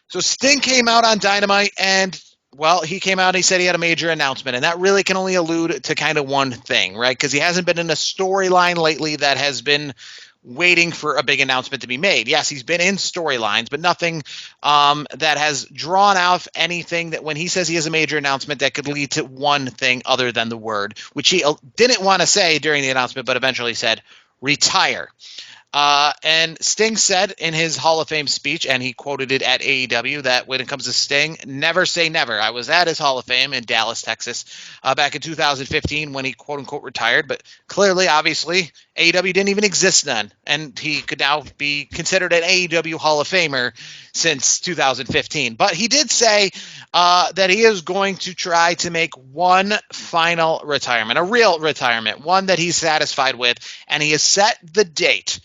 So Sting came out on Dynamite and, well, he came out and he said he had a major announcement, and that really can only allude to kind of one thing, right? Because he hasn't been in a storyline lately that has been waiting for a big announcement to be made. Yes, he's been in storylines, but nothing that has drawn out anything that when he says he has a major announcement that could lead to one thing other than the word, which he didn't want to say during the announcement, but eventually said, retire. And Sting said in his Hall of Fame speech, and he quoted it at AEW, that when it comes to Sting, never say never. I was at his Hall of Fame in Dallas, Texas, back in 2015 when he quote-unquote retired. But clearly, obviously, AEW didn't even exist then, and he could now be considered an AEW Hall of Famer since 2015. But he did say that he is going to try to make one final retirement, a real retirement, one that he's satisfied with, and he has set the date.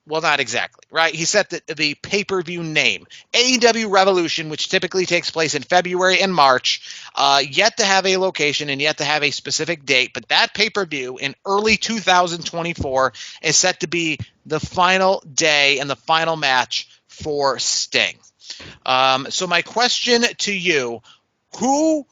Well, not exactly, right? He set the pay-per-view name, AEW Revolution, which typically takes place in February and March, yet to have a location and yet to have a specific date. But that pay-per-view in early 2024 is set to be the final day and the final match for Sting. So my question to you, who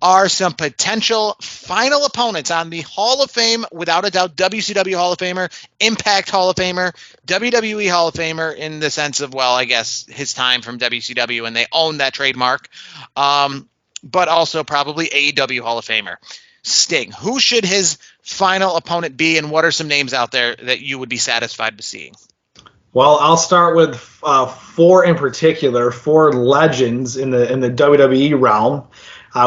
are some potential final opponents on the Hall of Fame, without a doubt, WCW Hall of Famer, Impact Hall of Famer, WWE Hall of Famer in the sense of, well, I guess his time from WCW and they own that trademark, but also probably AEW Hall of Famer, Sting. Who should his final opponent be, and what are some names out there that you would be satisfied with seeing? Well, I'll start with four in particular, four legends in the WWE realm.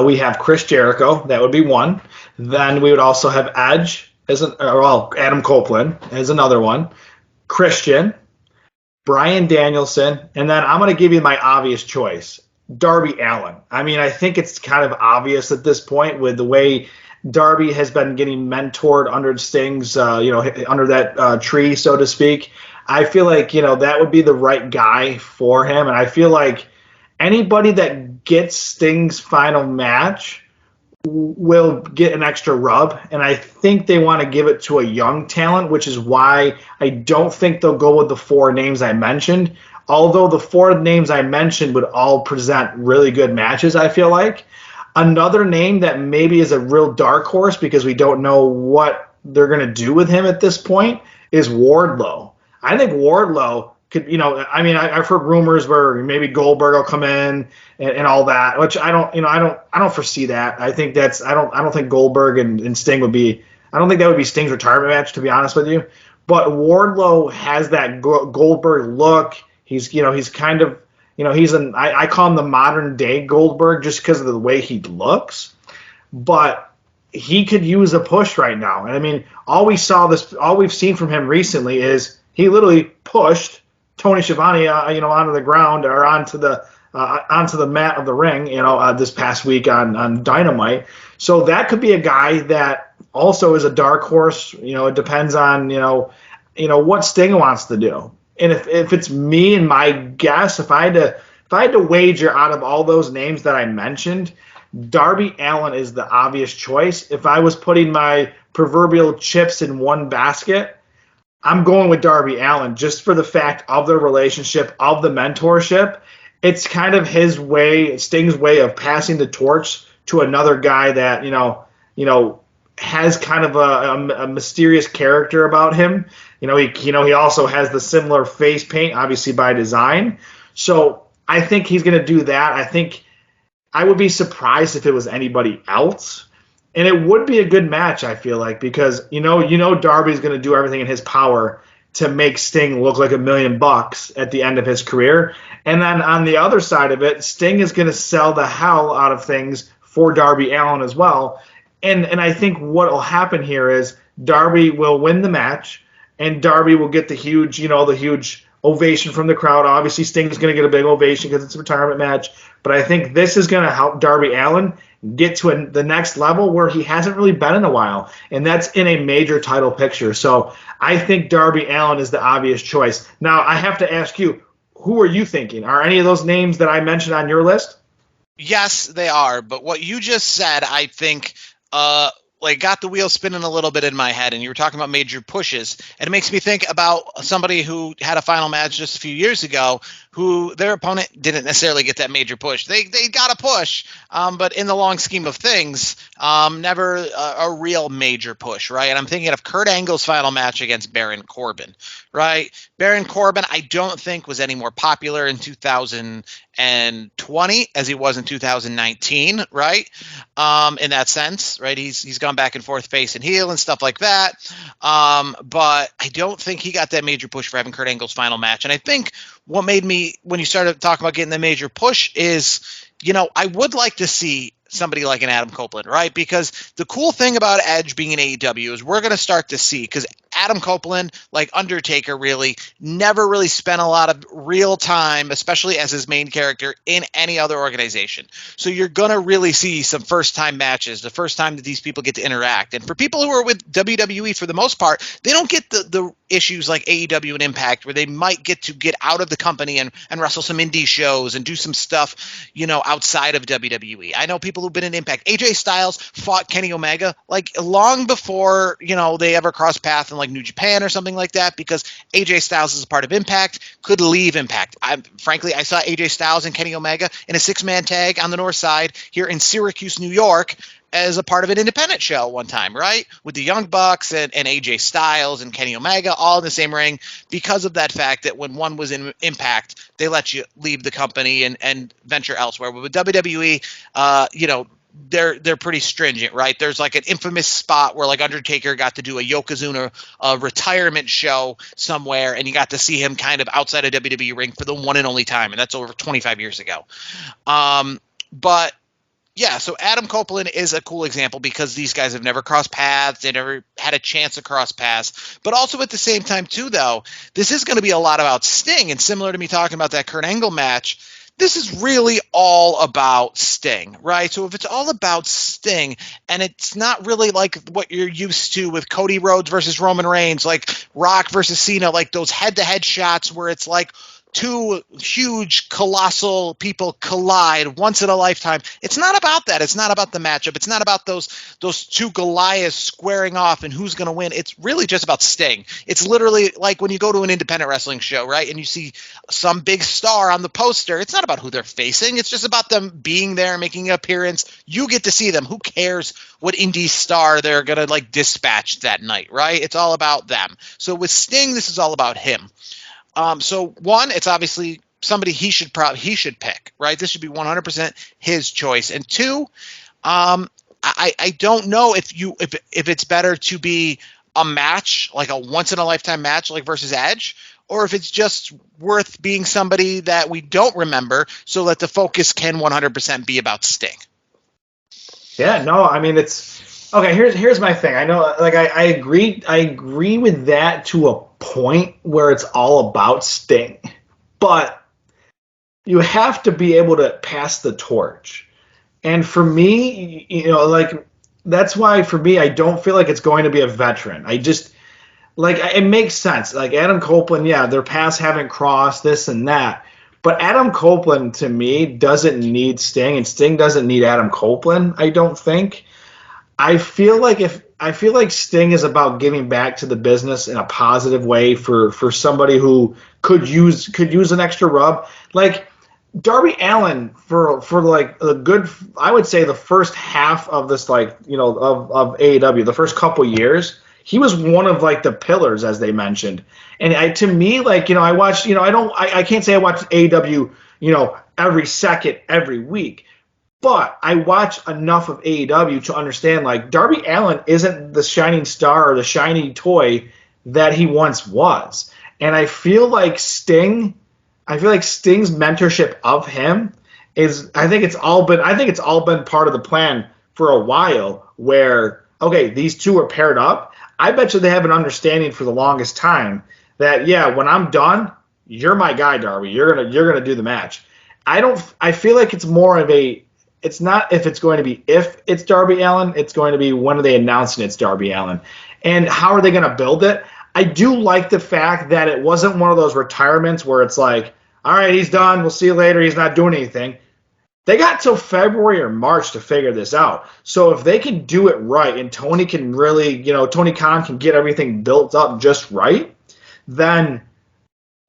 We have Chris Jericho, that would be one. Then we would also have Edge, Adam Copeland as another one. Christian, Bryan Danielson, and then I'm going to give you my obvious choice, Darby Allin. I mean, I think it's kind of obvious at this point with the way Darby has been getting mentored under Sting's, under that tree, so to speak. I feel like, that would be the right guy for him, and I feel like anybody that gets Sting's final match will get an extra rub, and I think they want to give it to a young talent, which is why I don't think they'll go with the four names I mentioned, although the four names I mentioned would all present really good matches, I feel like. Another name that maybe is a real dark horse because we don't know what they're going to do with him at this point is Wardlow. I think Wardlow could, I've heard rumors where maybe Goldberg will come in and all that, which I don't foresee that. I think I don't think Goldberg and Sting would be, I don't think that would be Sting's retirement match, to be honest with you. But Wardlow has that Goldberg look. He's kind of, I call him the modern day Goldberg just because of the way he looks. But he could use a push right now. And I mean, all we've seen from him recently is he literally pushed Tony Schiavone, onto the ground or onto the mat of the ring, this past week on Dynamite. So that could be a guy that also is a dark horse. It depends on what Sting wants to do. And if it's me and my guess, if I had to wager out of all those names that I mentioned, Darby Allin is the obvious choice. If I was putting my proverbial chips in one basket, I'm going with Darby Allin just for the fact of the relationship, of the mentorship. It's kind of his way, Sting's way of passing the torch to another guy that, has kind of a mysterious character about him. He also has the similar face paint, obviously by design. So I think he's going to do that. I think I would be surprised if it was anybody else. And it would be a good match, I feel like, because Darby's going to do everything in his power to make Sting look like $1 million at the end of his career. And then on the other side of it, Sting is going to sell the hell out of things for Darby Allin as well. And I think what will happen here is Darby will win the match, and Darby will get the huge ovation from the crowd. Obviously, Sting's going to get a big ovation because it's a retirement match. But I think this is going to help Darby Allin get to the next level where he hasn't really been in a while, and that's in a major title picture. So I think Darby Allin is the obvious choice. Now, I have to ask you, who are you thinking? Are any of those names that I mentioned on your list? Yes, they are. But what you just said, I think like got the wheel spinning a little bit in my head, and you were talking about major pushes, and it makes me think about somebody who had a final match just a few years ago, who their opponent didn't necessarily get that major push. They got a push, but in the long scheme of things, never a real major push, right? And I'm thinking of Kurt Angle's final match against Baron Corbin, right? Baron Corbin, I don't think was any more popular in 2020 as he was in 2019, right? In that sense, right? He's gone back and forth face and heel and stuff like that. But I don't think he got that major push for having Kurt Angle's final match. And I think what made me, when you started talking about getting the major push, is, I would like to see somebody like an Adam Copeland, right? Because the cool thing about Edge being in AEW is we're going to start to see, because Adam Copeland, like Undertaker, really never really spent a lot of real time, especially as his main character, in any other organization. So you're going to really see some first-time matches, the first time that these people get to interact. And for people who are with WWE, for the most part, they don't get the issues like AEW and Impact, where they might get to get out of the company and wrestle some indie shows and do some stuff, outside of WWE. I know people who've been in Impact. AJ Styles fought Kenny Omega like long before, they ever crossed paths in like New Japan or something like that, because AJ Styles is a part of Impact, could leave Impact. Frankly, I saw AJ Styles and Kenny Omega in a 6-man tag on the North Side here in Syracuse, New York, as a part of an independent show one time, right? With the Young Bucks and AJ Styles and Kenny Omega all in the same ring, because of that fact that when one was in Impact, they let you leave the company and venture elsewhere. But with WWE, they're pretty stringent, right? There's like an infamous spot where like Undertaker got to do a Yokozuna retirement show somewhere, and you got to see him kind of outside of WWE ring for the one and only time, and that's over 25 years ago. But yeah, so Adam Copeland is a cool example because these guys have never crossed paths. They never had a chance to cross paths. But also at the same time, too, though, this is going to be a lot about Sting. And similar to me talking about that Kurt Angle match, this is really all about Sting, right? So if it's all about Sting, and it's not really like what you're used to with Cody Rhodes versus Roman Reigns, like Rock versus Cena, like those head-to-head shots where it's like two huge, colossal people collide once in a lifetime. It's not about that. It's not about the matchup. It's not about those two Goliaths squaring off and who's going to win. It's really just about Sting. It's literally like when you go to an independent wrestling show, right, and you see some big star on the poster. It's not about who they're facing. It's just about them being there, making an appearance. You get to see them. Who cares what indie star they're going to like dispatch that night, right? It's all about them. So with Sting, this is all about him. So one, it's obviously somebody he should pick, right? This should be 100% his choice. And two, I don't know if it's better to be a match, like a once in a lifetime match, like versus Edge, or if it's just worth being somebody that we don't remember, so that the focus can 100% be about Sting. Yeah, no, I mean it's okay. Here's my thing. I know, like I agree with that to a point where it's all about Sting, but you have to be able to pass the torch. And for me, like that's why for me, I don't feel like it's going to be a veteran. I just like it makes sense. Like Adam Copeland, yeah, their paths haven't crossed, this and that. But Adam Copeland, to me, doesn't need Sting, and Sting doesn't need Adam Copeland, I don't think. I feel like Sting is about giving back to the business in a positive way for somebody who could use an extra rub. Like Darby Allin for like a good, I would say the first half of this, like, of AEW, the first couple years, he was one of like the pillars, as they mentioned. And to me, like, I watched, I can't say I watch AEW, every second, every week. But I watch enough of AEW to understand, like, Darby Allin isn't the shining star or the shiny toy that he once was. And I feel like Sting's mentorship of him I think it's all been part of the plan for a while, where, okay, these two are paired up. I bet you they have an understanding for the longest time that, yeah, when I'm done, you're my guy, Darby. You're gonna do the match. I feel like it's more of a, it's not if it's going to be if it's Darby Allin, it's going to be when are they announcing it's Darby Allin. And how are they going to build it? I do like the fact that it wasn't one of those retirements where it's like, all right, he's done, we'll see you later, he's not doing anything. They got till February or March to figure this out. So if they can do it right and Tony can really, Tony Khan can get everything built up just right, then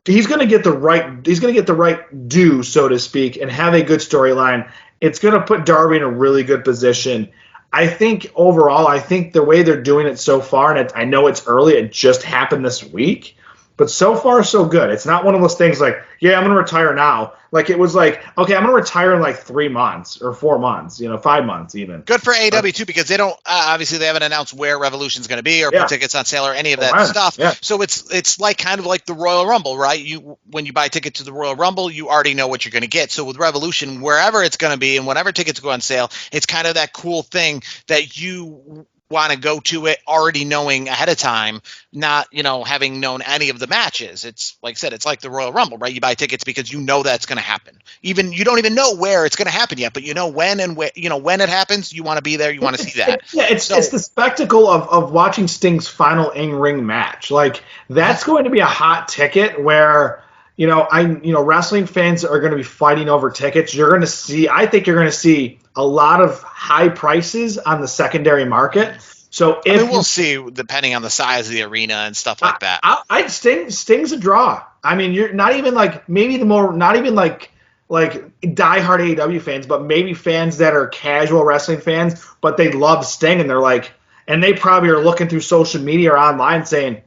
he's going to get the right due, so to speak, and have a good storyline. It's going to put Darby in a really good position. I think overall, the way they're doing it so far, and I know it's early, it just happened this week, but so far so good. It's not one of those things like, yeah, I'm going to retire now. Like it was like, okay, I'm going to retire in like 3 months or 4 months, 5 months even. Good for AEW too, because they don't obviously they haven't announced where Revolution's going to be or put tickets on sale or any of that stuff. Yeah. So it's like kind of like the Royal Rumble, right? When you buy a ticket to the Royal Rumble, you already know what you're going to get. So with Revolution, wherever it's going to be and whenever tickets go on sale, it's kind of that cool thing that you want to go to it already knowing ahead of time, not having known any of the matches. It's like I said, it's like the Royal Rumble, right? You buy tickets because you know that's going to happen. Even you don't even know where it's going to happen yet, but you know when and where, when it happens, you want to be there. You want to see that. It's the spectacle of watching Sting's final in-ring match. Like that's going to be a hot ticket where wrestling fans are going to be fighting over tickets. I think you're going to see a lot of high prices on the secondary market. So we'll see depending on the size of the arena and stuff like that. Sting's a draw. I mean, you're not even like not even like diehard AEW fans, but maybe fans that are casual wrestling fans, but they love Sting and they're like, and they probably are looking through social media or online saying,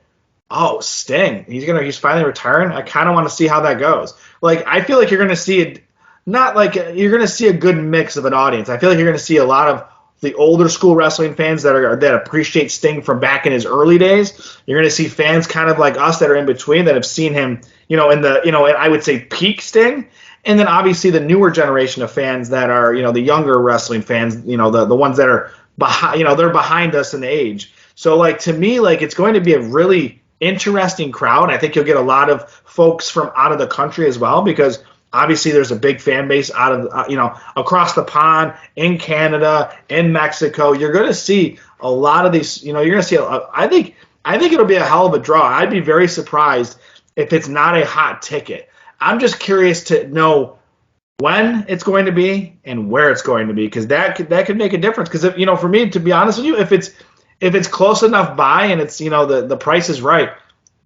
oh, Sting, he's finally retiring. I kind of want to see how that goes. Like, I feel like you're going to see you're going to see a good mix of an audience. I feel like you're going to see a lot of the older school wrestling fans that appreciate Sting from back in his early days. You're going to see fans kind of like us that are in between that have seen him, in I would say peak Sting. And then obviously the newer generation of fans that are, the younger wrestling fans, the ones that are behind, they're behind us in age. So like, to me, like it's going to be a really interesting crowd. I think you'll get a lot of folks from out of the country as well, because obviously there's a big fan base out of, across the pond, in Canada, in Mexico. You're going to see a lot of these, you're going to see, I think it'll be a hell of a draw. I'd be very surprised if it's not a hot ticket. I'm just curious to know when it's going to be and where it's going to be, because that could make a difference. Because if for me, to be honest with you, if it's close enough by and it's the price is right,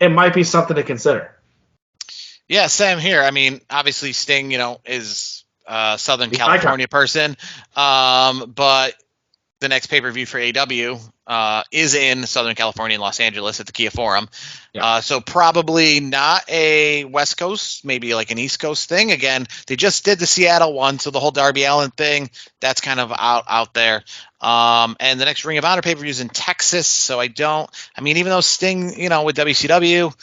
it might be something to consider. Yeah, same here. I mean, obviously Sting, is a Southern California person, but the next pay-per-view for AEW is in Southern California in Los Angeles at the Kia Forum. Yeah. So probably not a West Coast, maybe like an East Coast thing. Again, they just did the Seattle one, so the whole Darby Allin thing, that's kind of out there. And the next Ring of Honor pay-per-view is in Texas, so even though Sting, with WCW,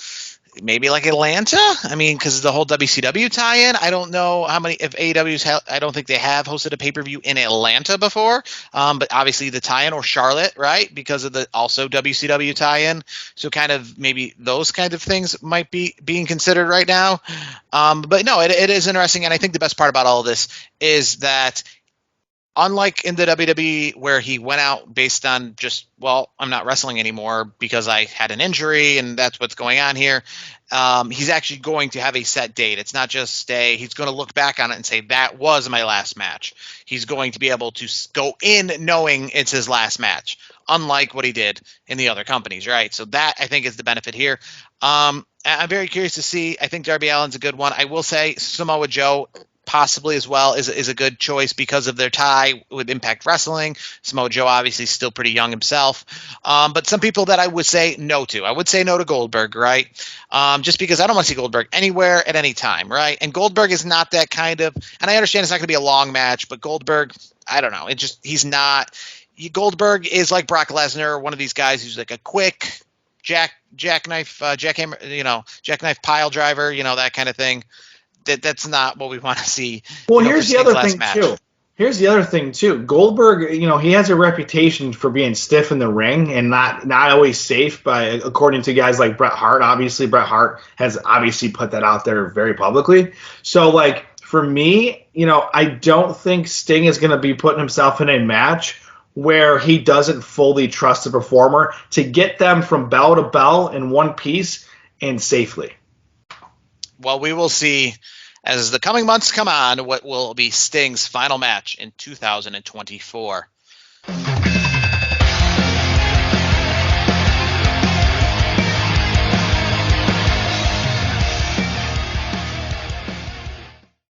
maybe like Atlanta. I mean, because the whole WCW tie-in. I don't know how many. If AEW's, I don't think they have hosted a pay-per-view in Atlanta before. But obviously the tie-in, or Charlotte, right? Because of the also WCW tie-in. So kind of maybe those kind of things might be being considered right now. But no, it is interesting, and I think the best part about all of this is that, unlike in the WWE where he went out based on just, well, I'm not wrestling anymore because I had an injury and that's what's going on here, he's actually going to have a set date. It's not just stay. He's going to look back on it and say, that was my last match. He's going to be able to go in knowing it's his last match, unlike what he did in the other companies, right? So that, I think, is the benefit here. I'm very curious to see. I think Darby Allin's a good one. I will say Samoa Joe possibly as well is a good choice because of their tie with Impact Wrestling. Samoa Joe obviously still pretty young himself. But some people that I would say no to. I would say no to Goldberg, right? Just because I don't want to see Goldberg anywhere at any time, right? And Goldberg is not that kind of, and I understand it's not going to be a long match, but Goldberg, I don't know. He's not. Goldberg is like Brock Lesnar, one of these guys who's like a quick jackknife pile driver, that kind of thing. That's not what we want to see. Well, here's the other thing too. Goldberg, he has a reputation for being stiff in the ring and not always safe, according to guys like Bret Hart. Obviously, Bret Hart has obviously put that out there very publicly. So, like, for me, I don't think Sting is going to be putting himself in a match where he doesn't fully trust the performer to get them from bell to bell in one piece and safely. Well, we will see. as the coming months come on what will be Sting's final match in 2024.